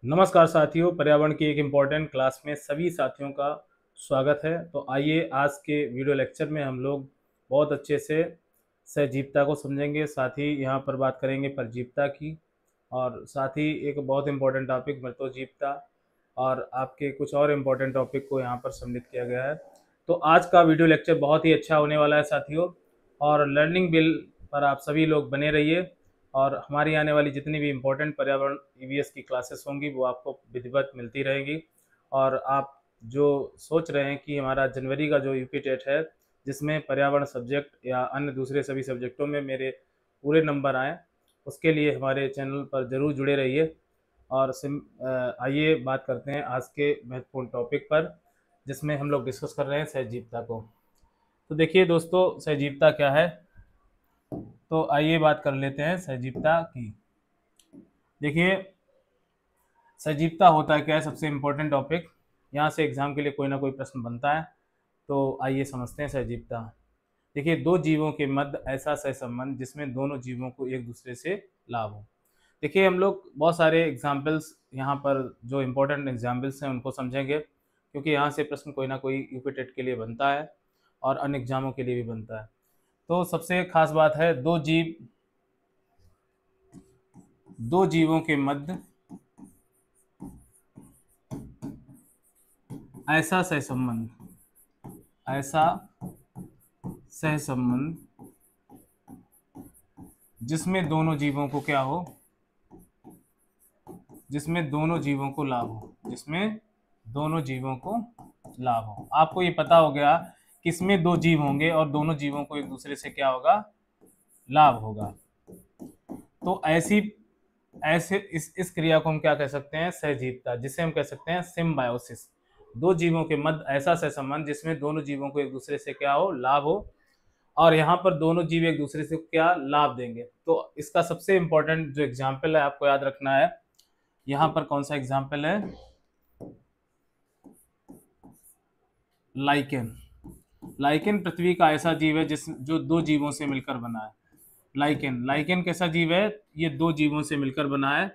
नमस्कार साथियों, पर्यावरण की एक इम्पॉर्टेंट क्लास में सभी साथियों का स्वागत है। तो आइए आज के वीडियो लेक्चर में हम लोग बहुत अच्छे से सहजीवता को समझेंगे। साथ ही यहाँ पर बात करेंगे परजीवता की, और साथ ही एक बहुत इम्पोर्टेंट टॉपिक मृतोजीवता और आपके कुछ और इम्पोर्टेंट टॉपिक को यहाँ पर सम्मिलित किया गया है। तो आज का वीडियो लेक्चर बहुत ही अच्छा होने वाला है साथियों, और लर्निंग बिल पर आप सभी लोग बने रहिए। और हमारी आने वाली जितनी भी इम्पोर्टेंट पर्यावरण ईवीएस की क्लासेस होंगी वो आपको विधिवत मिलती रहेगी। और आप जो सोच रहे हैं कि हमारा जनवरी का जो यूपी टेट है, जिसमें पर्यावरण सब्जेक्ट या अन्य दूसरे सभी सब्जेक्टों में मेरे पूरे नंबर आएँ, उसके लिए हमारे चैनल पर ज़रूर जुड़े रहिए। और आइए बात करते हैं आज के महत्वपूर्ण टॉपिक पर, जिसमें हम लोग डिस्कस कर रहे हैं सहजीवता को। तो देखिए दोस्तों, सहजीवता क्या है। तो आइए बात कर लेते हैं सहजीवता की। देखिए, सजीवता होता है क्या है, सबसे इम्पोर्टेंट टॉपिक। यहाँ से एग्जाम के लिए कोई ना कोई प्रश्न बनता है। तो आइए समझते हैं सजीवता। देखिए, दो जीवों के मध्य ऐसा सहसंबंध जिसमें दोनों जीवों को एक दूसरे से लाभ हो। देखिए, हम लोग बहुत सारे एग्जाम्पल्स यहाँ पर जो इम्पोर्टेंट एग्जाम्पल्स हैं उनको समझेंगे, क्योंकि यहाँ से प्रश्न कोई ना कोई यूपी टेट के लिए बनता है और अन्य एग्जामों के लिए भी बनता है। तो सबसे खास बात है, दो जीवों के मध्य ऐसा सहसंबंध, ऐसा सहसंबंध जिसमें दोनों जीवों को क्या हो, जिसमें दोनों जीवों को लाभ हो, जिसमें दोनों जीवों को लाभ हो। आपको ये पता हो गया कि इसमें दो जीव होंगे और दोनों जीवों को एक दूसरे से क्या होगा, लाभ होगा। तो ऐसी ऐसे इस क्रिया को हम क्या कह सकते हैं, सहजीवता, जिसे हम कह सकते हैं सिम्बायोसिस। दो जीवों के मध्य ऐसा सहसंबंध जिसमें दोनों जीवों को एक दूसरे से क्या हो, लाभ हो, और यहाँ पर दोनों जीव एक दूसरे से क्या लाभ देंगे। तो इसका सबसे इंपॉर्टेंट जो एग्जाम्पल है आपको याद रखना है, यहाँ पर कौन सा एग्जाम्पल है, लाइकेन। लाइकेन पृथ्वी का ऐसा जीव है जो दो जीवों से मिलकर बना है। लाइकेन लाइकेन कैसा जीव है, ये दो जीवों से मिलकर बना है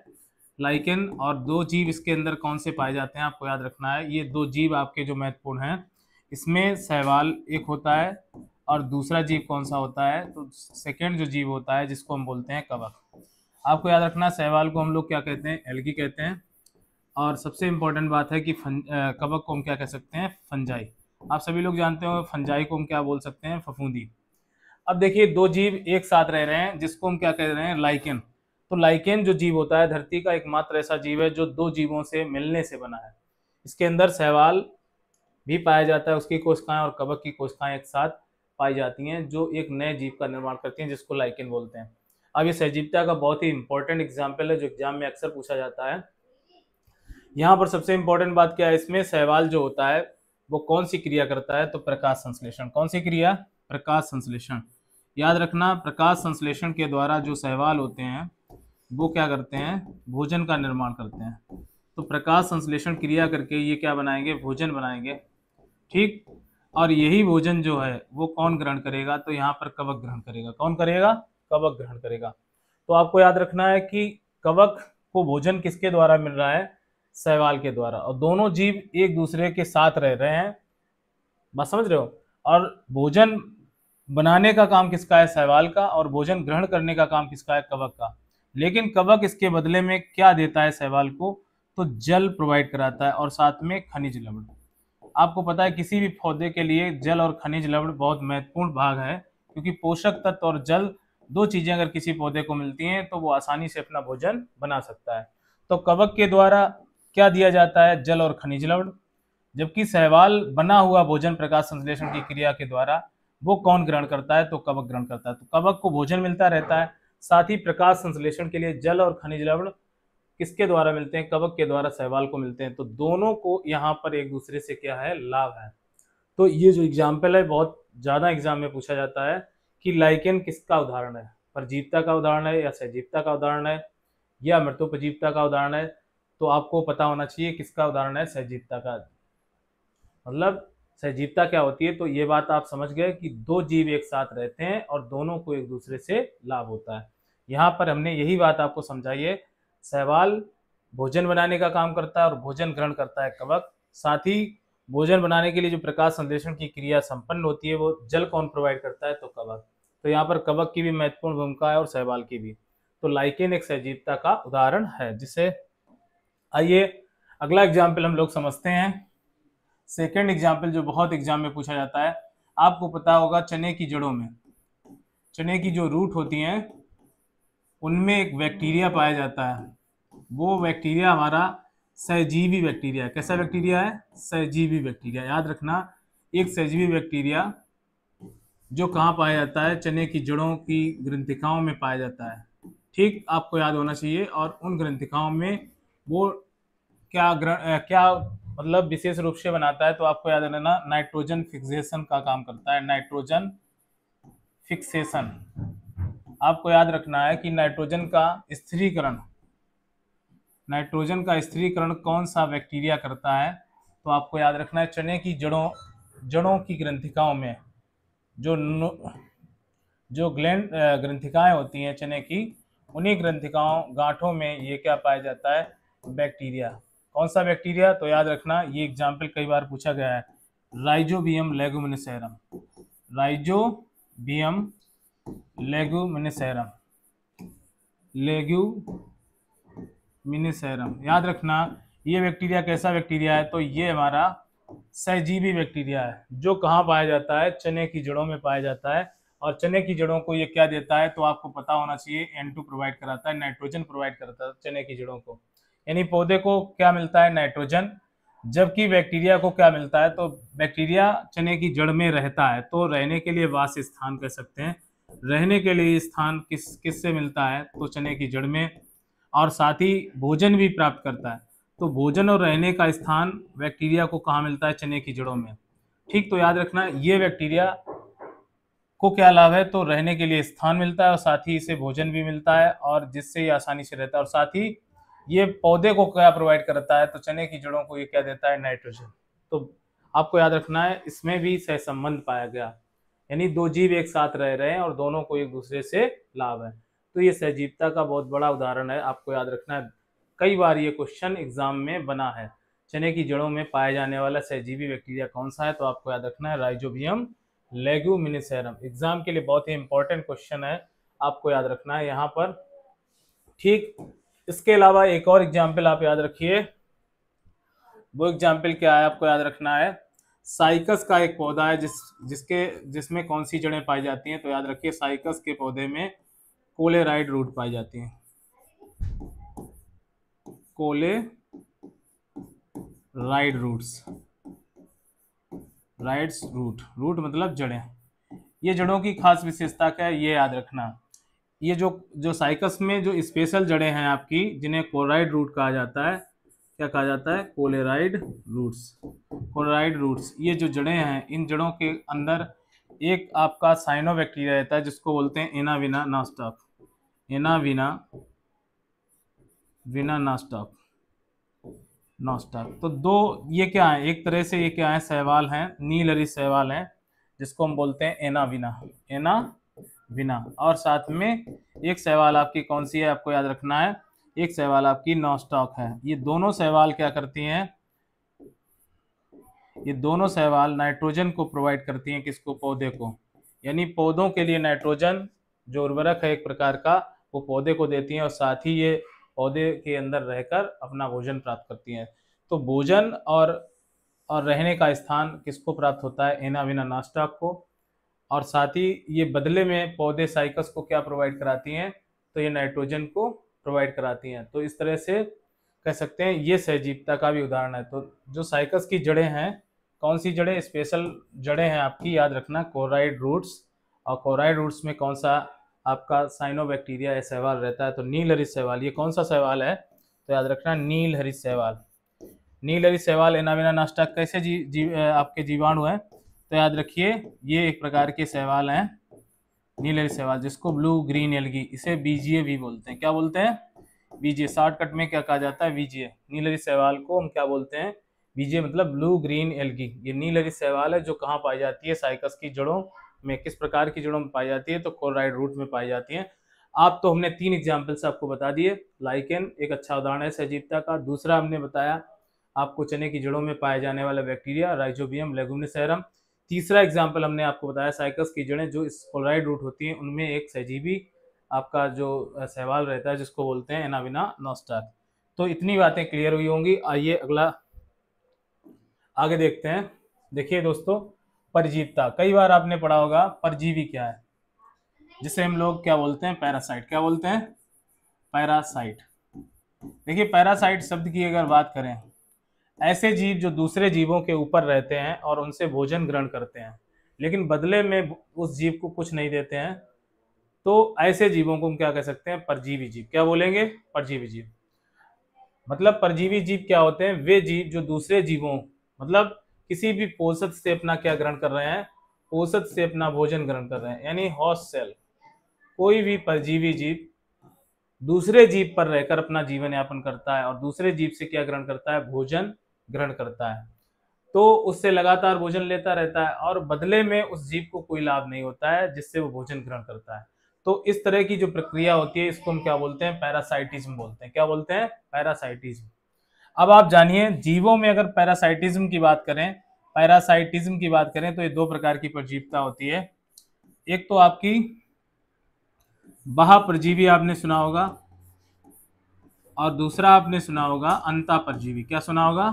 लाइकेन। और दो जीव इसके अंदर कौन से पाए जाते हैं आपको याद रखना है। ये दो जीव आपके जो महत्वपूर्ण हैं, इसमें शैवाल एक होता है और दूसरा जीव कौन सा होता है, तो सेकेंड जो जीव होता है जिसको हम बोलते हैं कवक। आपको याद रखना, शैवाल को हम लोग क्या कहते हैं, एल्गी कहते हैं। और सबसे इम्पोर्टेंट बात है कि कवक को हम क्या कह सकते हैं, फंजाई। आप सभी लोग जानते हो फंजाई को हम क्या बोल सकते हैं, फफूंदी। अब देखिए, दो जीव एक साथ रह रहे हैं जिसको हम क्या कह रहे हैं, लाइकेन। तो लाइकेन जो जीव होता है धरती का एकमात्र ऐसा जीव है जो दो जीवों से मिलने से बना है। इसके अंदर शैवाल भी पाया जाता है, उसकी कोशिकाएं और कवक की कोशिकाएं एक साथ पाई जाती हैं, जो एक नए जीव का निर्माण करती हैं जिसको लाइकेन बोलते हैं। अब ये सहजीवता का बहुत ही इंपॉर्टेंट एग्जाम्पल है जो एग्जाम में अक्सर पूछा जाता है। यहाँ पर सबसे इंपॉर्टेंट बात क्या है, इसमें शैवाल जो होता है वो कौन सी क्रिया करता है, तो प्रकाश संश्लेषण। कौन सी क्रिया, प्रकाश संश्लेषण। याद रखना, प्रकाश संश्लेषण के द्वारा जो शैवाल होते हैं वो क्या करते हैं, भोजन का निर्माण करते हैं। तो प्रकाश संश्लेषण क्रिया करके ये क्या बनाएंगे, भोजन बनाएंगे, ठीक। और यही भोजन जो है वो कौन ग्रहण करेगा, तो यहाँ पर कवक ग्रहण करेगा। कौन करेगा, कवक ग्रहण करेगा। तो आपको याद रखना है कि कवक को भोजन किसके द्वारा मिल रहा है, शैवाल के द्वारा। और दोनों जीव एक दूसरे के साथ रह रहे हैं, बात समझ रहे हो। और भोजन बनाने का काम किसका है, शैवाल का, और भोजन ग्रहण करने का काम किसका है, कवक का। लेकिन कवक इसके बदले में क्या देता है शैवाल को, तो जल प्रोवाइड कराता है और साथ में खनिज लवण। आपको पता है किसी भी पौधे के लिए जल और खनिज लवण बहुत महत्वपूर्ण भाग है, क्योंकि पोषक तत्व और जल दो चीजें अगर किसी पौधे को मिलती हैं तो वो आसानी से अपना भोजन बना सकता है। तो कवक के द्वारा क्या दिया जाता है, जल और खनिज लवण। जबकि शैवाल बना हुआ भोजन प्रकाश संश्लेषण की क्रिया के द्वारा वो कौन ग्रहण करता है, तो कवक ग्रहण करता है। तो कवक को भोजन मिलता रहता है, साथ ही प्रकाश संश्लेषण के लिए जल और खनिज लवण किसके द्वारा मिलते हैं, कवक के द्वारा शैवाल को मिलते हैं। तो दोनों को यहाँ पर एक दूसरे से क्या है, लाभ है। तो ये जो एग्जाम्पल है बहुत ज्यादा एग्जाम में पूछा जाता है कि लाइकेन किसका उदाहरण है, परजीवता का उदाहरण है या सहजीवता का उदाहरण है या मृतोपजीवता का उदाहरण है। तो आपको पता होना चाहिए किसका उदाहरण है, सहजीवता का। मतलब सहजीवता क्या होती है, तो ये बात आप समझ गए कि दो जीव एक साथ रहते हैं और दोनों को एक दूसरे से लाभ होता है। यहाँ पर हमने यही बात आपको समझाई है। शैवाल भोजन बनाने का काम करता है और भोजन ग्रहण करता है कवक। साथ ही भोजन बनाने के लिए जो प्रकाश संश्लेषण की क्रिया संपन्न होती है वो जल कौन प्रोवाइड करता है, तो कवक। तो यहाँ पर कवक की भी महत्वपूर्ण भूमिका है और शैवाल की भी। तो लाइकेन एक सजीवता का उदाहरण है। जिसे आइए अगला एग्जाम्पल हम लोग समझते हैं। सेकेंड एग्जाम्पल जो बहुत एग्जाम में पूछा जाता है, आपको पता होगा चने की जड़ों में, चने की जो रूट होती हैं उनमें एक बैक्टीरिया पाया जाता है। वो बैक्टीरिया हमारा सहजीवी बैक्टीरिया है। कैसा बैक्टीरिया है? सहजीवी बैक्टीरिया। याद रखना, एक सहजीवी बैक्टीरिया जो कहाँ पाया जाता है? चने की जड़ों की ग्रंथिकाओं में पाया जाता है। ठीक, आपको याद होना चाहिए। और उन ग्रंथिकाओं में वो क्या मतलब विशेष रूप से बनाता है, तो आपको याद रखना नाइट्रोजन फिक्सेशन का काम करता है। नाइट्रोजन फिक्सेशन, आपको याद रखना है कि नाइट्रोजन का स्थिरीकरण कौन सा बैक्टीरिया करता है, तो आपको याद रखना है चने की जड़ों की ग्रंथिकाओं में जो ग्रंथिकाएं होती हैं चने की, उन्हीं गांठों में ये क्या पाया जाता है? बैक्टीरिया। कौन सा बैक्टीरिया? तो याद रखना, ये एग्जाम्पल कई बार पूछा गया है, राइजोबियम लेगुमिनिसेरम। राइजोबियम लेगुमिनिसेरम, याद रखना ये बैक्टीरिया कैसा बैक्टीरिया है? तो ये हमारा सहजीवी बैक्टीरिया है जो कहाँ पाया जाता है? चने की जड़ों में पाया जाता है। और चने की जड़ों को ये क्या देता है? तो आपको पता होना चाहिए N2 प्रोवाइड कराता है, नाइट्रोजन प्रोवाइड कराता है चने की जड़ों को। यानी पौधे को क्या मिलता है? नाइट्रोजन। जबकि बैक्टीरिया को क्या मिलता है? तो बैक्टीरिया चने की जड़ में रहता है, तो रहने के लिए वास स्थान कह सकते हैं। रहने के लिए स्थान किससे मिलता है? तो चने की जड़ में। और साथ ही भोजन भी प्राप्त करता है। तो भोजन और रहने का स्थान बैक्टीरिया को कहाँ मिलता है? चने की जड़ों में। ठीक, तो याद रखना ये बैक्टीरिया को क्या लाभ है? तो रहने के लिए स्थान मिलता है और साथ ही इसे भोजन भी मिलता है, और जिससे ये आसानी से रहता है। और साथ ही ये पौधे को क्या प्रोवाइड करता है? तो चने की जड़ों को ये क्या देता है? नाइट्रोजन। तो आपको याद रखना है इसमें भी सहसंबंध पाया गया, यानी दो जीव एक साथ रह रहे हैं और दोनों को एक दूसरे से लाभ है। तो ये सहजीवता का बहुत बड़ा उदाहरण है। आपको याद रखना है, कई बार ये क्वेश्चन एग्जाम में बना है। चने की जड़ों में पाया जाने वाला सहजीवी बैक्टीरिया कौन सा है? तो आपको याद रखना है राइजोबियम लेगुमिनिसेरम। एग्जाम के लिए बहुत ही इंपॉर्टेंट क्वेश्चन है, आपको याद रखना है यहाँ पर। ठीक, इसके अलावा एक और एग्जाम्पल आप याद रखिए। वो एग्जाम्पल क्या है? आपको याद रखना है साइकस का एक पौधा है जिसमें कौन सी जड़ें पाई जाती हैं? तो याद रखिए साइकस के पौधे में कोलेराइड रूट पाई जाती हैं। कोलेराइड रूट मतलब जड़ें। ये जड़ों की खास विशेषता क्या है? ये याद रखना, ये जो साइकस में जो स्पेशल जड़ें हैं आपकी, जिन्हें कोलेराइड रूट कहा जाता है। क्या कहा जाता है? कोलेराइड रूट्स। ये जो जड़ें हैं, इन जड़ों के अंदर एक आपका साइनोबैक्टीरिया रहता है जिसको बोलते हैं एनाविना नॉस्टॉक। तो दो ये क्या है? एक तरह से ये क्या है? शैवाल हैं, नीलहरित शैवाल हैं, जिसको हम बोलते हैं एनाविना। और साथ में एक शैवाल आपकी कौन सी है? आपको याद रखना है, एक शैवाल आपकी नॉस्टॉक है। ये दोनों शैवाल क्या करती हैं? ये दोनों शैवाल नाइट्रोजन को प्रोवाइड करती हैं। किसको? पौधे को। यानी पौधों के लिए नाइट्रोजन जो उर्वरक है एक प्रकार का, वो पौधे को देती हैं और साथ ही ये पौधे के अंदर रहकर अपना भोजन प्राप्त करती हैं। तो भोजन और रहने का स्थान किसको प्राप्त होता है? एनाविना नॉस्टॉक को। और साथ ही ये बदले में पौधे साइकस को क्या प्रोवाइड कराती हैं? तो ये नाइट्रोजन को प्रोवाइड कराती हैं। तो इस तरह से कह सकते हैं ये सहजीवता का भी उदाहरण है। तो जो साइकस की जड़ें हैं, कौन सी जड़ें? स्पेशल जड़ें हैं आपकी, याद रखना कोलेराइड रूट्स। और कोलेराइड रूट्स में कौन सा आपका साइनोबैक्टीरिया या शैवाल रहता है? तो नीलहरित शैवाल। ये कौन सा शैवाल है? तो याद रखना नीलहरित शैवाल। एनाविना नॉस्टॉक कैसे आपके जीवाणु हैं? तो याद रखिए ये एक प्रकार के शैवाल हैं, नीलहरित शैवाल, जिसको ब्लू ग्रीन एल्गी, इसे बीजीए भी बोलते हैं। क्या बोलते हैं? बीजीए। शॉर्टकट में क्या कहा जाता है? बीजीए। नीलहरित शैवाल को हम क्या बोलते हैं? बीजीए, मतलब ब्लू ग्रीन एल्गी। ये नीलहरित शैवाल है जो कहाँ पाई जाती है? साइकस की जड़ों में। किस प्रकार की जड़ों में पाई जाती है? तो कोलेराइड रूट में पाई जाती है। आप तो हमने 3 एग्जाम्पल्स आपको बता दिए। लाइकेन एक अच्छा उदाहरण है सजीवता का। दूसरा हमने बताया आपको चने की जड़ों में पाए जाने वाला बैक्टीरिया राइजोबियम लेगुमिनिसेरम। तीसरा एग्जाम्पल हमने आपको बताया साइकस की जड़ें जो स्पोराइड रूट होती हैं, उनमें एक सहजीवी आपका जो सहवाल रहता है जिसको बोलते हैं एनाविना नोस्टर। तो इतनी बातें क्लियर हुई होंगी। आइए अगला आगे देखते हैं। देखिए दोस्तों, परजीवता, कई बार आपने पढ़ा होगा परजीवी क्या है, जिसे हम लोग क्या बोलते हैं, पैरासाइट। क्या बोलते हैं? पैरासाइट। देखिए पैरासाइट शब्द की अगर बात करें, ऐसे जीव जो दूसरे जीवों के ऊपर रहते हैं और उनसे भोजन ग्रहण करते हैं, लेकिन बदले में उस जीव को कुछ नहीं देते हैं, तो ऐसे जीवों को हम क्या कह सकते हैं? परजीवी जीव। क्या बोलेंगे? परजीवी जीव। मतलब परजीवी जीव क्या होते हैं? वे जीव जो दूसरे जीवों, मतलब किसी भी पोषक से अपना क्या ग्रहण कर रहे हैं? पोषक से अपना भोजन ग्रहण कर रहे हैं, यानी होस्ट सेल। कोई भी परजीवी जीव दूसरे जीव पर रहकर अपना जीवन यापन करता है और दूसरे जीव से क्या ग्रहण करता है? भोजन ग्रहण करता है। तो उससे लगातार भोजन लेता रहता है और बदले में उस जीव को कोई लाभ नहीं होता है जिससे वो भोजन ग्रहण करता है। तो इस तरह की जो प्रक्रिया होती है इसको हम क्या बोलते हैं? पैरासाइटिज्म बोलते हैं। क्या बोलते हैं? पैरासाइटिज्म। अब आप जानिए जीवों में अगर पैरासाइटिज्म की बात करें, पैरासाइटिज्म की बात करें तो ये दो प्रकार की परजीवता होती है। एक तो आपकी बाह्य परजीवी आपने सुना होगा, और दूसरा आपने सुना होगा अंता परजीवी। क्या सुना होगा?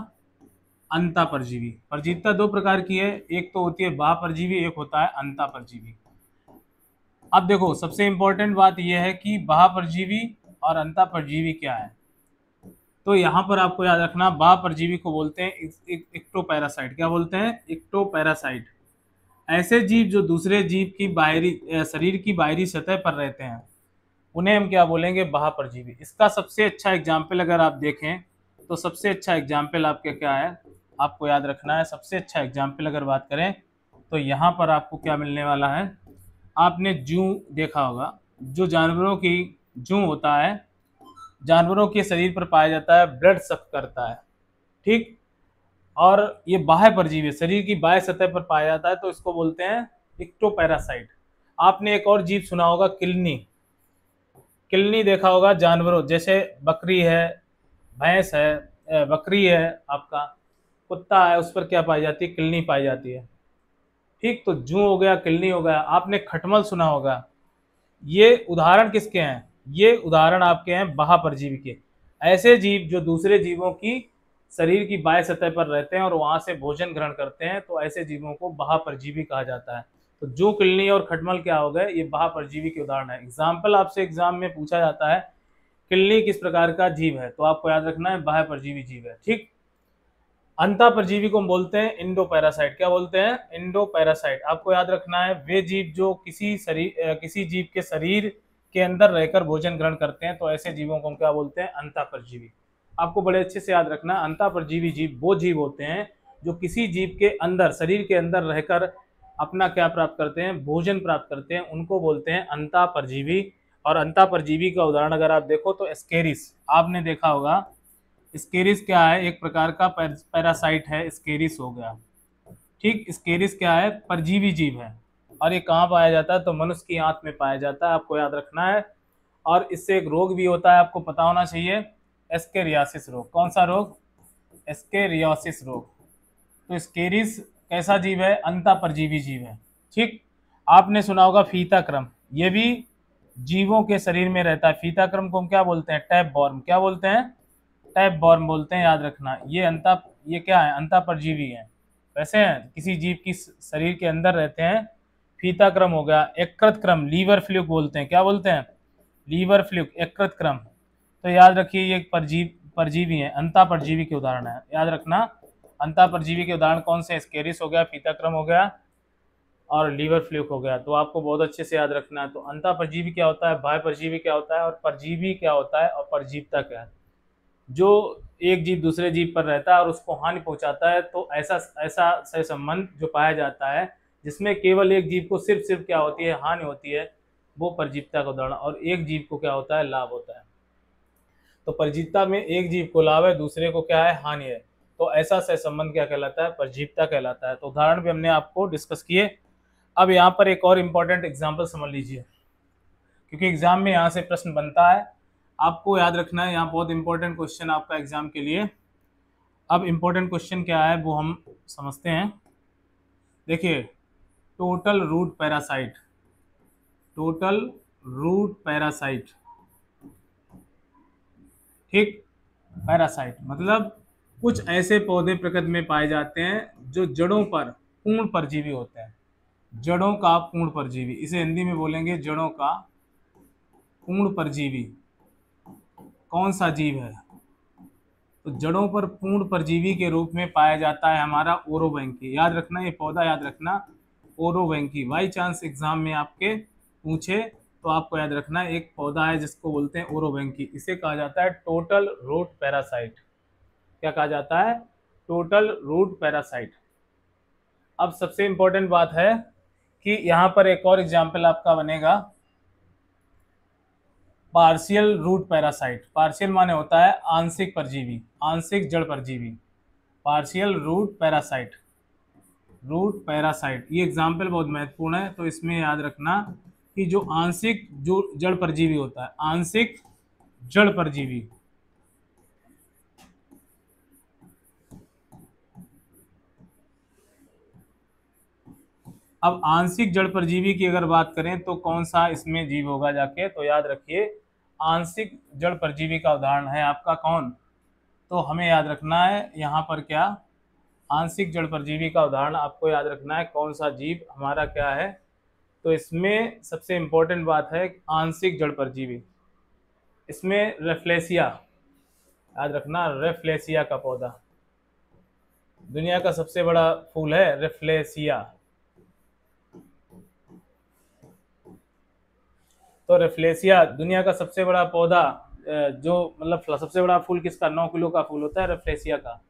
अंता परजीवी। परजीवता दो प्रकार की है, एक तो होती है बाह्य परजीवी, एक होता है अंता परजीवी। अब देखो सबसे इंपॉर्टेंट बात यह है कि बाह्य परजीवी और अंता परजीवी क्या है। तो यहाँ पर आपको याद रखना, बाह्य परजीवी को बोलते हैं इक्टोपैरासाइट। क्या बोलते हैं? इक्टोपैरासाइट। ऐसे जीव जो दूसरे जीव की बाहरी शरीर की बाहरी सतह पर रहते हैं उन्हें हम क्या बोलेंगे? बाह्य परजीवी। इसका सबसे अच्छा एग्जाम्पल अगर आप देखें तो सबसे अच्छा एग्जाम्पल आपके क्या है, आपको याद रखना है। सबसे अच्छा एग्जाम्पल अगर बात करें तो यहाँ पर आपको क्या मिलने वाला है? आपने जू देखा होगा, जो जानवरों की जू होता है, जानवरों के शरीर पर पाया जाता है, ब्लड सक करता है, ठीक। और ये बाह्य परजीवी शरीर की बाह्य सतह पर पाया जाता है, तो इसको बोलते हैं इक्टोपैरासाइट। आपने एक और जीव सुना होगा, किलनी। किलनी देखा होगा, जानवरों जैसे बकरी है, भैंस है, बकरी है, आपका कुत्ता है, उस पर क्या पाई जाती है? किलनी पाई जाती है, ठीक। तो जू हो गया, किलनी हो गया। आपने खटमल सुना होगा। ये उदाहरण किसके हैं? ये उदाहरण आपके हैं बाह्य परजीवी के। ऐसे जीव जो दूसरे जीवों की शरीर की बाह्य सतह पर रहते हैं और वहां से भोजन ग्रहण करते हैं, तो ऐसे जीवों को बाह्य परजीवी कहा जाता है। तो जू, किलनी और खटमल क्या हो गए? ये बाह्य परजीवी के उदाहरण है। एग्जाम्पल आपसे एग्जाम में पूछा जाता है किलनी किस प्रकार का जीव है, तो आपको याद रखना है बाह्य परजीवी जीव है, ठीक। अंता परजीवी को हम बोलते हैं इंडो पैरासाइट। क्या बोलते हैं? Indo parasite. आपको याद रखना है वे जीव जो किसी जीव के शरीर के अंदर रहकर भोजन ग्रहण करते हैं, तो ऐसे जीवों को हम क्या बोलते हैं? अंता परजीवी। आपको बड़े अच्छे से याद रखना, अंता परजीवी जीव वो जीव होते हैं जो किसी जीव के अंदर, शरीर के अंदर रहकर अपना क्या प्राप्त करते हैं? भोजन प्राप्त करते हैं, उनको बोलते हैं अंता परजीवी। और अंता परजीवी का उदाहरण अगर आप देखो तो स्केरिस आपने देखा होगा। स्केरिस क्या है? एक प्रकार का पैरासाइट है, स्केरिस हो गया, ठीक। स्केरिस क्या है? परजीवी जीव है। और ये कहाँ पाया जाता है? तो मनुष्य की आंत में पाया जाता है, आपको याद रखना है। और इससे एक रोग भी होता है, आपको पता होना चाहिए, एस्केरियासिस रोग। कौन सा रोग? एस्केरियासिस रोग। तो स्केरिस कैसा जीव है? अंता परजीवी जीव है, ठीक। आपने सुना होगा फीताक्रम, ये भी जीवों के शरीर में रहता है। फीताक्रम को हम क्या बोलते हैं? टैप बॉर्म। क्या बोलते हैं? टैप बॉर्म बोलते हैं, याद रखना। ये क्या है? अंता परजीवी है। वैसे हैं किसी जीव की शरीर के अंदर रहते हैं। फीताक्रम हो गया। यकृत क्रम, लीवर फ्लूक बोलते हैं। क्या बोलते हैं? लीवर फ्लूक, यकृत क्रम। तो याद रखिए ये परजीवी है, अंता परजीवी के उदाहरण है, याद रखना। अंता परजीवी के उदाहरण कौन से? स्केरिस हो गया, फीताक्रम हो गया और लीवर फ्लूक हो गया। तो आपको बहुत अच्छे से याद रखना है। तो अंता परजीवी क्या होता है, बाह्य परजीवी क्या होता है, और परजीवी क्या होता है, और परजीवता क्या है? जो एक जीव दूसरे जीव पर रहता है और उसको हानि पहुंचाता है, तो ऐसा ऐसा सहसंबंध जो पाया जाता है जिसमें केवल एक जीव को सिर्फ क्या होती है? हानि होती है, वो परजीवता का उदाहरण। और एक जीव को क्या होता है? लाभ होता है। तो परजीवता में एक जीव को लाभ है, दूसरे को क्या है? हानि है। तो ऐसा सहसंबंध क्या कहलाता है? परजीवता कहलाता है। तो उदाहरण भी हमने आपको डिस्कस किए। अब यहाँ पर एक और इम्पोर्टेंट एग्जाम्पल समझ लीजिए, क्योंकि एग्जाम में यहाँ से प्रश्न बनता है, आपको याद रखना है। यहाँ बहुत इंपॉर्टेंट क्वेश्चन आपका एग्जाम के लिए। अब इंपॉर्टेंट क्वेश्चन क्या है वो हम समझते हैं। देखिए, total root parasite, total root parasite, ठीक। पैरासाइट मतलब कुछ ऐसे पौधे प्रकृति में पाए जाते हैं जो जड़ों पर पूर्ण परजीवी होते हैं। जड़ों का पूर्ण परजीवी, इसे हिंदी में बोलेंगे जड़ों का पूर्ण परजीवी। कौन सा जीव है? तो जड़ों पर पूर्ण परजीवी के रूप में पाया जाता है हमारा ओरोबैंकी। याद रखना ये पौधा, याद रखना ओरोबैंकी। बाई चांस एग्जाम में आपके पूछे तो आपको याद रखना एक पौधा है जिसको बोलते हैं ओरोबैंकी। इसे कहा जाता है टोटल रूट पैरासाइट। क्या कहा जाता है? Total root parasite. अब सबसे इंपॉर्टेंट बात है कि यहाँ पर एक और एग्जाम्पल आपका बनेगा पार्शियल रूट पैरासाइट। पार्शियल माने होता है आंशिक परजीवी, आंशिक जड़ परजीवी। Partial root parasite, root parasite, ये एग्जाम्पल बहुत महत्वपूर्ण है। तो इसमें याद रखना कि जो आंशिक जो जड़ परजीवी होता है, आंशिक जड़ परजीवी, अब आंशिक जड़ परजीवी की अगर बात करें तो कौन सा इसमें जीव होगा जाके, तो याद रखिए आंशिक जड़ परजीवी का उदाहरण है आपका कौन? तो हमें याद रखना है यहाँ पर क्या, आंशिक जड़ परजीवी का उदाहरण आपको याद रखना है कौन सा जीव हमारा क्या है। तो इसमें सबसे इंपॉर्टेंट बात है आंशिक जड़ परजीवी, इसमें रेफ्लेसिया, याद रखना रेफ्लेसिया का पौधा। दुनिया का सबसे बड़ा फूल है रेफ्लेसिया। तो रेफ्लेसिया दुनिया का सबसे बड़ा पौधा, जो मतलब सबसे बड़ा फूल किसका? 9 किलो का फूल होता है रेफ्लेसिया का।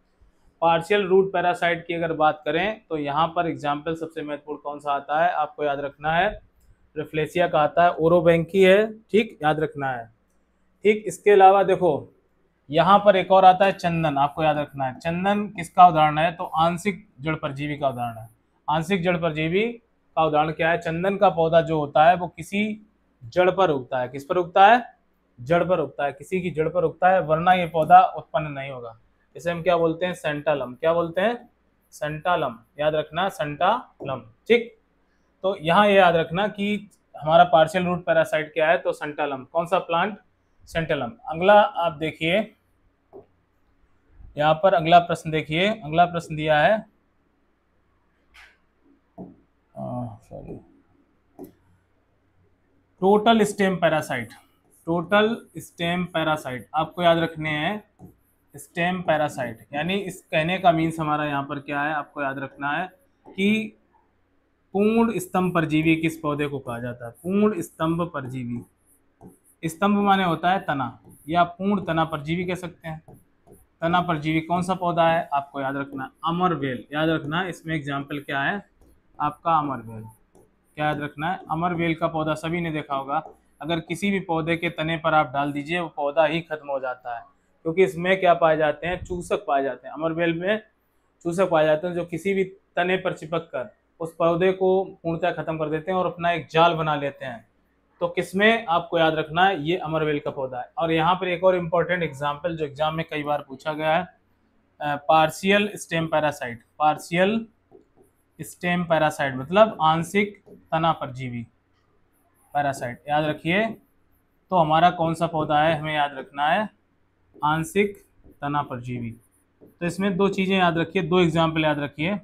पार्शियल रूट पैरासाइट की अगर बात करें तो यहाँ पर एग्जाम्पल सबसे महत्वपूर्ण कौन सा आता है आपको याद रखना है, रेफ्लेसिया का आता है। ओरोबैंकी है, ठीक, याद रखना है। ठीक, इसके अलावा देखो यहाँ पर एक और आता है चंदन, आपको याद रखना है। चंदन किसका उदाहरण है? तो आंशिक जड़ परजीवी का उदाहरण है। आंशिक जड़ परजीवी का उदाहरण क्या है? चंदन का पौधा जो होता है वो किसी जड़ पर उगता है। किस पर उगता है? जड़ पर उगता है, किसी की जड़ पर उगता है, वरना ये पौधा उत्पन्न नहीं होगा। इसे हम क्या बोलते हैं? सेंटालम। क्या बोलते हैं? सेंटालम, याद रखना सेंटालम, ठीक। तो यहाँ ये याद रखना कि हमारा पार्शियल रूट पैरासाइट क्या है? तो सेंटालम। कौन सा प्लांट? सेंटालम। अगला आप देखिए, यहाँ पर अगला प्रश्न देखिए, अगला प्रश्न दिया है sorry, total stem parasite. Total stem parasite आपको याद रखने हैं स्टेम पैरासाइट। यानी इस कहने का मीन्स हमारा यहाँ पर क्या है आपको याद रखना है कि पूर्ण स्तंभ परजीवी किस पौधे को कहा जाता है? पूर्ण स्तंभ परजीवी। स्तंभ माने होता है तना, या पूर्ण तना परजीवी कह सकते हैं। तना परजीवी कौन सा पौधा है आपको याद रखना? अमरवेल। याद रखना इसमें एग्जाम्पल क्या है आपका? अमरवेल। क्या याद रखना है? अमरवेल का पौधा सभी ने देखा होगा। अगर किसी भी पौधे के तने पर आप डाल दीजिए वो पौधा ही खत्म हो जाता है, क्योंकि इसमें क्या पाए जाते हैं? चूसक पाए जाते हैं। अमरवेल में चूसक पाए जाते हैं जो किसी भी तने पर चिपक कर उस पौधे को पूर्णतः खत्म कर देते हैं और अपना एक जाल बना लेते हैं। तो किसमें आपको याद रखना है? ये अमरवेल का पौधा है। और यहाँ पर एक और इम्पोर्टेंट एग्जाम्पल जो एग्जाम में कई बार पूछा गया है, partial stem parasite. Partial stem parasite मतलब आंशिक तना परजीवी पैरासाइट, याद रखिए। तो हमारा कौन सा पौधा है हमें याद रखना है? आंशिक तना परजीवी। तो इसमें दो चीजें याद रखिए, दो एग्जाम्पल याद रखिए।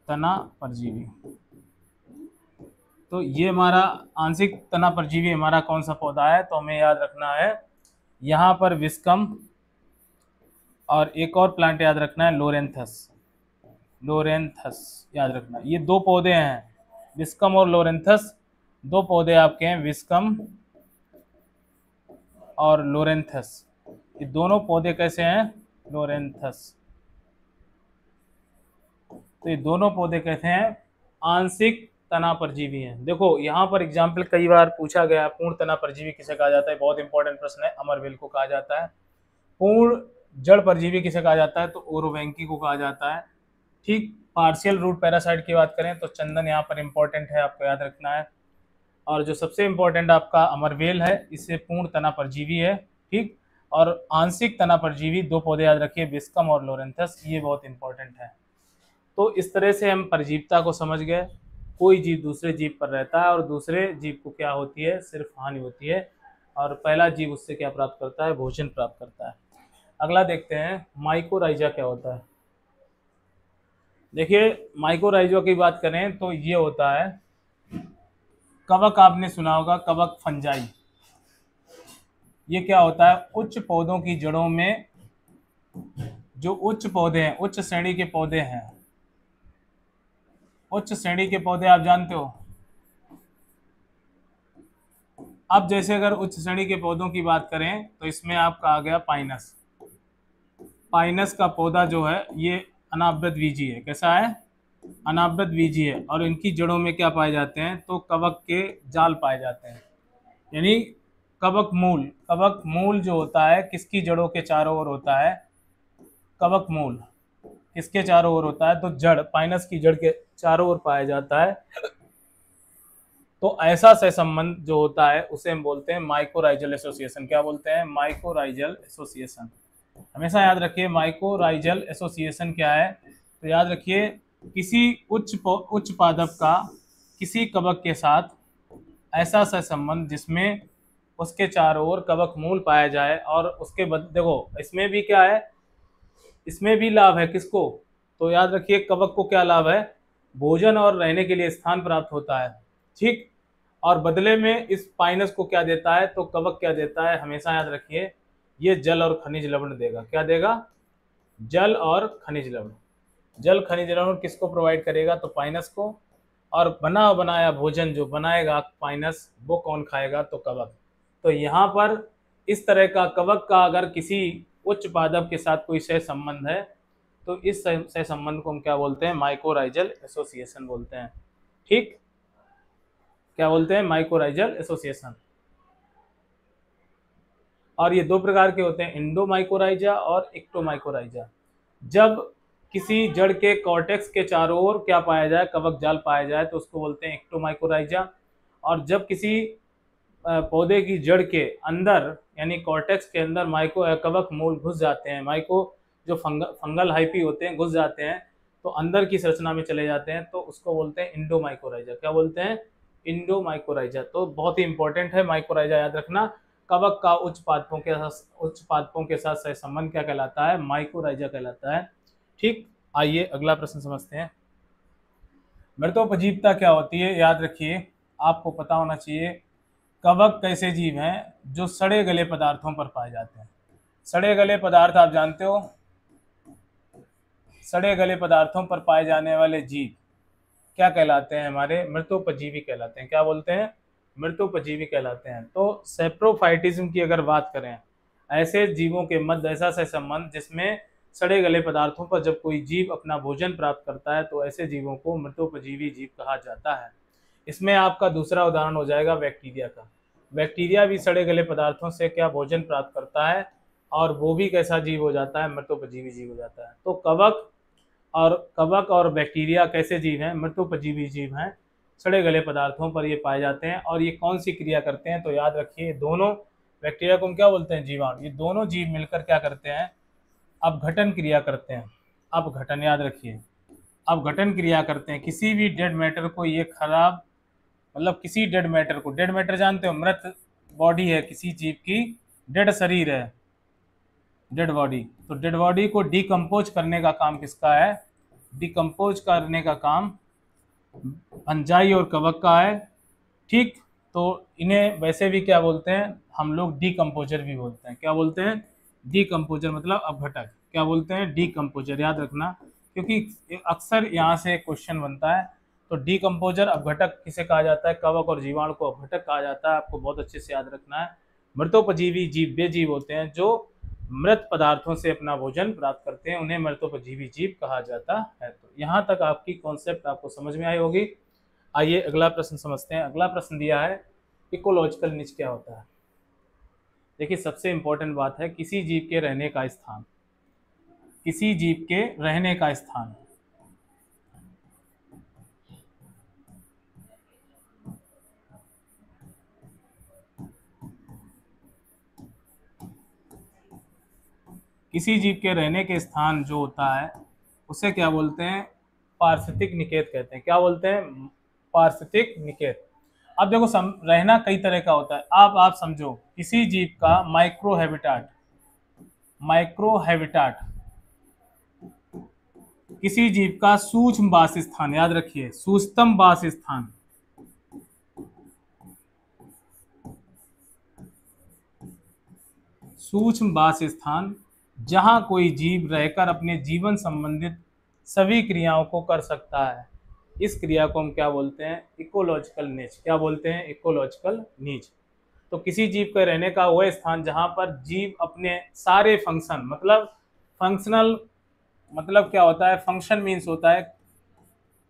तना परजीवी, तो ये हमारा आंशिक तना परजीवी हमारा कौन सा पौधा है? तो हमें याद रखना है यहाँ पर विस्कम, और एक और प्लांट याद रखना है लोरेंथस। लोरेंथस याद रखना, ये दो पौधे हैं, विस्कम और लोरेंथस, दो पौधे आपके हैं, विस्कम और लोरेंथस। ये दोनों पौधे कैसे हैं? लोरेंथस। तो ये दोनों पौधे कैसे हैं? आंशिक तना परजीवी हैं। देखो यहाँ पर एग्जाम्पल कई बार पूछा गया, पूर्ण तना परजीवी किसे कहा जाता है? बहुत इंपॉर्टेंट प्रश्न है। अमरवेल को कहा जाता है। पूर्ण जड़ परजीवी किसे कहा जाता है? तो ओरोबैंकी को कहा जाता है, ठीक। पार्शियल रूट पैरासाइट की बात करें तो चंदन यहाँ पर इंपॉर्टेंट है, आपको याद रखना है। और जो सबसे इम्पोर्टेंट आपका अमरवेल है, इससे पूर्ण तना परजीवी है, ठीक। और आंशिक तना परजीवी 2 पौधे याद रखिए, बिस्कम और लोरेंथस, ये बहुत इंपॉर्टेंट है। तो इस तरह से हम परजीवता को समझ गए। कोई जीव दूसरे जीव पर रहता है और दूसरे जीव को क्या होती है, सिर्फ हानि होती है, और पहला जीव उससे क्या प्राप्त करता है, भोजन प्राप्त करता है। अगला देखते हैं माइकोराइजा क्या होता है। देखिए माइकोराइजा की बात करें तो ये होता है कवक, आपने सुना होगा कवक फंजाई। ये क्या होता है, उच्च पौधों की जड़ों में, जो उच्च पौधे हैं, उच्च श्रेणी के पौधे हैं, उच्च श्रेणी के पौधे आप जानते हो। अब जैसे अगर उच्च श्रेणी के पौधों की बात करें तो इसमें आपका आ गया पाइनस। पाइनस का पौधा जो है ये अनावृत बीजी है। कैसा है, अनावृत बीजी है। और इनकी जड़ों में क्या पाए जाते हैं, तो कवक के जाल पाए जाते हैं, यानी कवक मूल। कवक मूल जो होता है किसकी जड़ों के चारों ओर होता है, कवक मूल किसके चारों ओर होता है, तो जड़, पाइनस की जड़ के चारों ओर पाया जाता है। तो ऐसा सहसंबंध जो होता है उसे हम बोलते हैं माइकोराइजल एसोसिएशन। क्या बोलते हैं, माइकोराइजल एसोसिएशन। हमेशा याद रखिए माइकोराइजल एसोसिएशन क्या है, तो याद रखिए किसी उच्च पादप का किसी कवक के साथ ऐसा सहसंबंध जिसमें उसके चारों ओर कवक मूल पाया जाए, और उसके देखो इसमें भी क्या है, इसमें भी लाभ है किसको, तो याद रखिए कवक को क्या लाभ है, भोजन और रहने के लिए स्थान प्राप्त होता है, ठीक। और बदले में इस पाइनस को क्या देता है, तो कवक क्या देता है, हमेशा याद रखिए ये जल और खनिज लवण देगा। क्या देगा, जल और खनिज लवण। जल खनिज लवण किसको प्रोवाइड करेगा, तो पाइनस को। और बना बनाया भोजन जो बनाएगा पाइनस, वो कौन खाएगा, तो कवक। तो यहाँ पर इस तरह का कवक का अगर किसी उच्च पादप के साथ कोई सह संबंध है, तो इस सह संबंध को हम क्या बोलते हैं, माइकोराइजल एसोसिएशन बोलते हैं, ठीक। क्या बोलते हैं, माइकोराइजल एसोसिएशन। और ये 2 प्रकार के होते हैं, इंडोमाइकोराइजा और एक्टोमाइकोराइजा। जब किसी जड़ के कॉर्टेक्स के चारों ओर क्या पाया जाए, कवक जाल पाया जाए, तो उसको बोलते हैं एक्टोमाइकोराइजा। और जब किसी पौधे की जड़ के अंदर यानी कॉर्टेक्स के अंदर कवक मूल घुस जाते हैं, माइको जो फंगल हाइपी होते हैं घुस जाते हैं, तो अंदर की संरचना में चले जाते हैं, तो उसको बोलते हैं इंडोमाइकोराइजा। क्या बोलते हैं, इंडोमाइकोराइजा। तो बहुत ही इंपॉर्टेंट है माइकोराइजा याद रखना। कवक का उच्च पादपों के साथ सहसंबंध क्या कहलाता है, माइकोराइजा कहलाता है, ठीक। आइए अगला प्रश्न समझते हैं। मृतोपजीवता क्या होती है, याद रखिए आपको पता होना चाहिए। कवक कैसे जीव हैं जो सड़े गले पदार्थों पर पाए जाते हैं। सड़े गले पदार्थ आप जानते हो, सड़े गले पदार्थों पर पाए जाने वाले जीव क्या कहलाते हैं, हमारे मृतोपजीवी कहलाते हैं। क्या बोलते हैं, मृतोपजीवी कहलाते हैं। तो सेप्रोफाइटिज्म की अगर बात करें, ऐसे जीवों के मध्य ऐसा सहसंबंध जिसमें सड़े गले पदार्थों पर जब कोई जीव अपना भोजन प्राप्त करता है, तो ऐसे जीवों को मृतोपजीवी जीव कहा जाता है। इसमें आपका दूसरा उदाहरण हो जाएगा बैक्टीरिया का। बैक्टीरिया भी सड़े गले पदार्थों से क्या भोजन प्राप्त करता है, और वो भी कैसा जीव हो जाता है, मृतोपजीवी जीव हो जाता है। तो कवक और बैक्टीरिया कैसे जीव हैं, मृतोपजीवी जीव हैं। सड़े गले पदार्थों पर ये पाए जाते हैं। और ये कौन सी क्रिया करते हैं, तो याद रखिए दोनों, बैक्टीरिया को हम क्या बोलते हैं, जीवाणु। ये दोनों जीव मिलकर क्या करते हैं, अपघटन क्रिया करते हैं। अपघटन याद रखिए, अपघटन क्रिया करते हैं। किसी भी डेड मैटर को ये खराब, मतलब किसी डेड मैटर को, डेड मैटर जानते हो, मृत बॉडी है किसी जीव की, डेड शरीर है, डेड बॉडी। तो डेड बॉडी को डिकम्पोज करने का काम किसका है, डिकम्पोज करने का काम फंजाई और कवक का है, ठीक। तो इन्हें वैसे भी क्या बोलते हैं, हम लोग डीकम्पोजर भी बोलते हैं। क्या बोलते हैं, डीकम्पोजर मतलब अपघटक। क्या बोलते हैं, डीकम्पोजर, याद रखना, क्योंकि अक्सर यहाँ से क्वेश्चन बनता है। तो डीकम्पोजर अपघटक किसे कहा जाता है, कवक और जीवाणु को अपघटक कहा जाता है। आपको बहुत अच्छे से याद रखना है। मृतोपजीवी जीव वे जीव होते हैं जो मृत पदार्थों से अपना भोजन प्राप्त करते हैं, उन्हें मृतोपजीवी जीव कहा जाता है। तो यहाँ तक आपकी कॉन्सेप्ट आपको समझ में आई होगी। आइए अगला प्रश्न समझते हैं। अगला प्रश्न दिया है इकोलॉजिकल निच क्या होता है। देखिए सबसे इंपॉर्टेंट बात है किसी जीव के रहने का स्थान, किसी जीव के रहने का स्थान। किसी जीव के रहने के स्थान जो होता है उसे क्या बोलते हैं, पारिस्थितिक निकेत कहते हैं। क्या बोलते हैं, पारिस्थितिक निकेत। अब देखो रहना कई तरह का होता है। आप समझो, किसी जीव का माइक्रो हैबिटाट, माइक्रो हैबिटाट किसी जीव का सूक्ष्म वास स्थान, याद रखिए सूक्ष्मतम वास स्थान, सूक्ष्म वास स्थान जहां कोई जीव रहकर अपने जीवन संबंधित सभी क्रियाओं को कर सकता है, इस क्रिया को हम क्या बोलते हैं, इकोलॉजिकल नीच। क्या बोलते हैं, इकोलॉजिकल नीच। तो किसी जीव के रहने का वह स्थान जहां पर जीव अपने सारे फंक्शन, मतलब फंक्शनल, मतलब क्या होता है, फंक्शन मीन्स होता है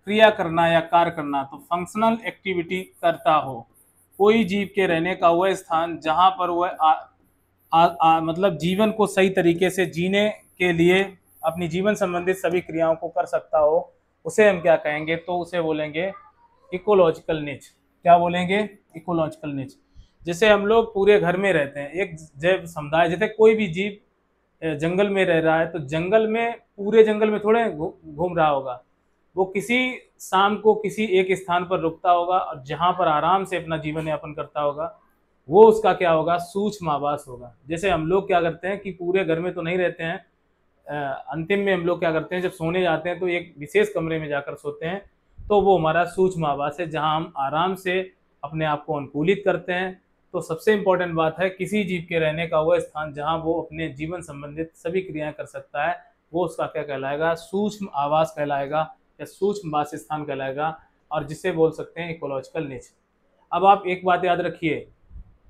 क्रिया करना या कार्य करना, तो फंक्शनल एक्टिविटी करता हो। कोई जीव के रहने का वह स्थान जहां पर वह मतलब जीवन को सही तरीके से जीने के लिए अपनी जीवन संबंधित सभी क्रियाओं को कर सकता हो, उसे हम क्या कहेंगे, तो उसे बोलेंगे इकोलॉजिकल निच। क्या बोलेंगे, इकोलॉजिकल निच। जैसे हम लोग पूरे घर में रहते हैं, एक जैव समुदाय, जैसे कोई भी जीव जंगल में रह रहा है, तो जंगल में, पूरे जंगल में थोड़े घूम रहा होगा, वो किसी शाम को किसी एक स्थान पर रुकता होगा और जहां पर आराम से अपना जीवन यापन करता होगा, वो उसका क्या होगा, सूक्ष्म आवास होगा। जैसे हम लोग क्या करते हैं कि पूरे घर में तो नहीं रहते हैं, अंतिम में हम लोग क्या करते हैं, जब सोने जाते हैं तो एक विशेष कमरे में जाकर सोते हैं, तो वो हमारा सूक्ष्म आवास है जहां हम आराम से अपने आप को अनुकूलित करते हैं। तो सबसे इम्पोर्टेंट बात है, किसी जीव के रहने का वह स्थान जहां वो अपने जीवन संबंधित सभी क्रियाएं कर सकता है, वो उसका क्या कहलाएगा, सूक्ष्म आवास कहलाएगा या सूक्ष्म वास स्थान कहलाएगा, और जिसे बोल सकते हैं इकोलॉजिकल निच। अब आप एक बात याद रखिए,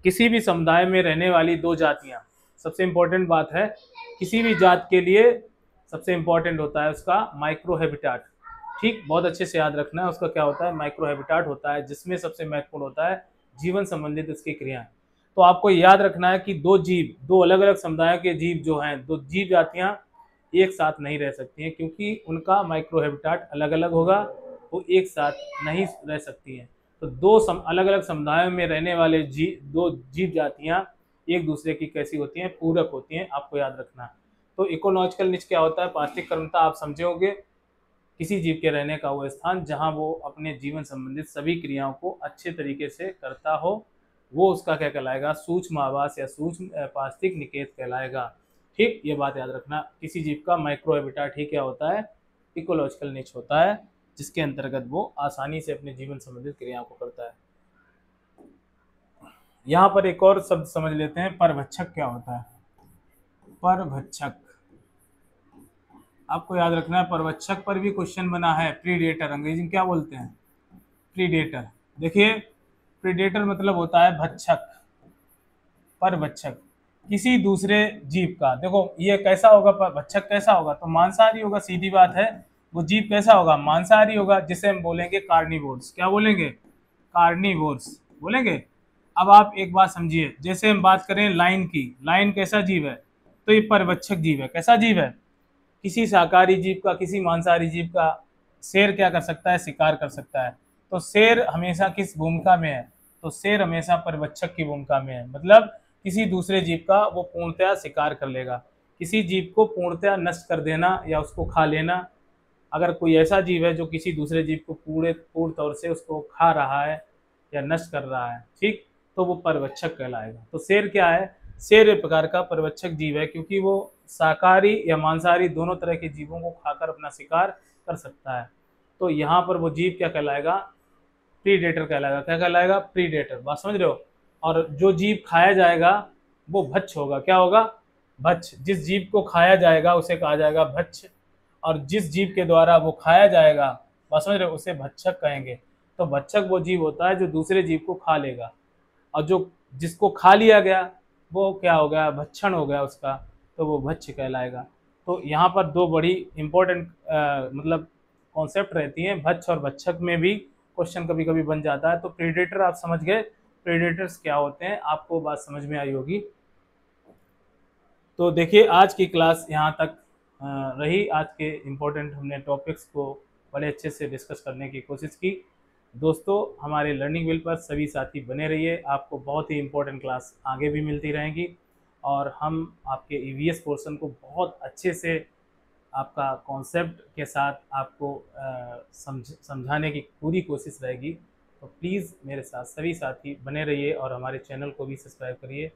किसी भी समुदाय में रहने वाली दो जातियां, सबसे इम्पोर्टेंट बात है, किसी भी जात के लिए सबसे इम्पोर्टेंट होता है उसका माइक्रो हैबिटाट। ठीक, बहुत अच्छे से याद रखना है, उसका क्या होता है, माइक्रो हैबिटाट होता है, जिसमें सबसे महत्वपूर्ण होता है जीवन संबंधित उसकी क्रियाएं। तो आपको याद रखना है कि दो जीव, दो अलग अलग समुदायों के जीव जो हैं, दो जीव जातियां एक साथ नहीं रह सकती हैं, क्योंकि उनका माइक्रो हैबिटाट अलग अलग होगा, वो एक साथ नहीं रह सकती हैं। तो दो अलग अलग समुदायों में रहने वाले दो जीव जातियां एक दूसरे की कैसी होती हैं, पूरक होती हैं, आपको याद रखना है। तो इकोलॉजिकल निच क्या होता है, पारिस्थितिक कर्मता आप समझे होंगे, किसी जीव के रहने का वो स्थान जहां वो अपने जीवन संबंधित सभी क्रियाओं को अच्छे तरीके से करता हो, वो उसका क्या कहलाएगा, सूक्ष्म आवास या सूक्ष्म पारिस्थितिक निकेत कहलाएगा। ठीक, ये बात याद रखना, किसी जीव का माइक्रो हैबिटाट ही क्या होता है, इकोलॉजिकल निच होता है, जिसके अंतर्गत वो आसानी से अपने जीवन संबंधित क्रियाओं को करता है। यहाँ पर एक और शब्द समझ लेते हैं, परभक्षक क्या होता है। परभक्षक आपको याद रखना है, परभक्षक पर भी क्वेश्चन बना है, प्रीडेटर, अंग्रेजी में क्या बोलते हैं, प्रीडेटर। देखिए, प्रीडेटर मतलब होता है भक्षक, परभक्षक किसी दूसरे जीव का। देखो ये कैसा होगा, भक्षक कैसा होगा, तो मांसाहारी होगा, सीधी बात है। वो जीव कैसा होगा, मांसाहारी होगा, जिसे हम बोलेंगे कार्निवोर्स। क्या बोलेंगे, कार्निवोर्स बोलेंगे। अब आप एक बात समझिए, जैसे हम बात करें लाइन की, लाइन कैसा जीव है, तो ये परभक्षक जीव है। कैसा जीव है, किसी शाकाहारी जीव का, किसी मांसाहारी जीव का। शेर क्या कर सकता है, शिकार कर सकता है। तो शेर हमेशा किस भूमिका में है, तो शेर हमेशा परभक्षक की भूमिका में है, मतलब किसी दूसरे जीव का वो पूर्णतया शिकार कर लेगा। किसी जीव को पूर्णतया नष्ट कर देना या उसको खा लेना। अगर कोई ऐसा जीव है जो किसी दूसरे जीव को पूर्ण तौर से उसको खा रहा है या नष्ट कर रहा है, ठीक, तो वो परभक्षक कहलाएगा। तो शेर क्या है, शेर एक प्रकार का परभक्षक जीव है, क्योंकि वो शाकाहारी या मांसाहारी दोनों तरह के जीवों को खाकर अपना शिकार कर सकता है। तो यहाँ पर वो जीव क्या कहलाएगा, प्रीडेटर कहलाएगा। क्या कहलाएगा, प्रीडेटर। बात समझ रहे हो। और जो जीव खाया जाएगा वो भक्ष होगा। क्या होगा, भक्ष। जिस जीव को खाया जाएगा उसे कहा जाएगा भक्ष, और जिस जीव के द्वारा वो खाया जाएगा, बात समझ रहे हो, उसे भक्षक कहेंगे। तो भक्षक वो जीव होता है जो दूसरे जीव को खा लेगा, और जो जिसको खा लिया गया वो क्या हो गया, भक्षण हो गया उसका, तो वो भक्ष कहलाएगा। तो यहाँ पर दो बड़ी इंपॉर्टेंट मतलब कॉन्सेप्ट रहती हैं, भक्ष और भक्षक में भी क्वेश्चन कभी कभी बन जाता है। तो प्रीडेटर आप समझ गए, प्रीडेटर्स क्या होते हैं, आपको बात समझ में आई होगी। तो देखिए, आज की क्लास यहाँ तक रही। आज के इम्पोर्टेंट हमने टॉपिक्स को बड़े अच्छे से डिस्कस करने की कोशिश की। दोस्तों, हमारे लर्निंग व्हील पर सभी साथी बने रहिए, आपको बहुत ही इम्पोर्टेंट क्लास आगे भी मिलती रहेंगी। और हम आपके ईवीएस पोर्शन को बहुत अच्छे से आपका कॉन्सेप्ट के साथ आपको समझाने की पूरी कोशिश रहेगी। तो प्लीज़ मेरे साथ सभी साथी बने रहिए और हमारे चैनल को भी सब्सक्राइब करिए।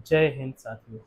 जय हिंद साथियों।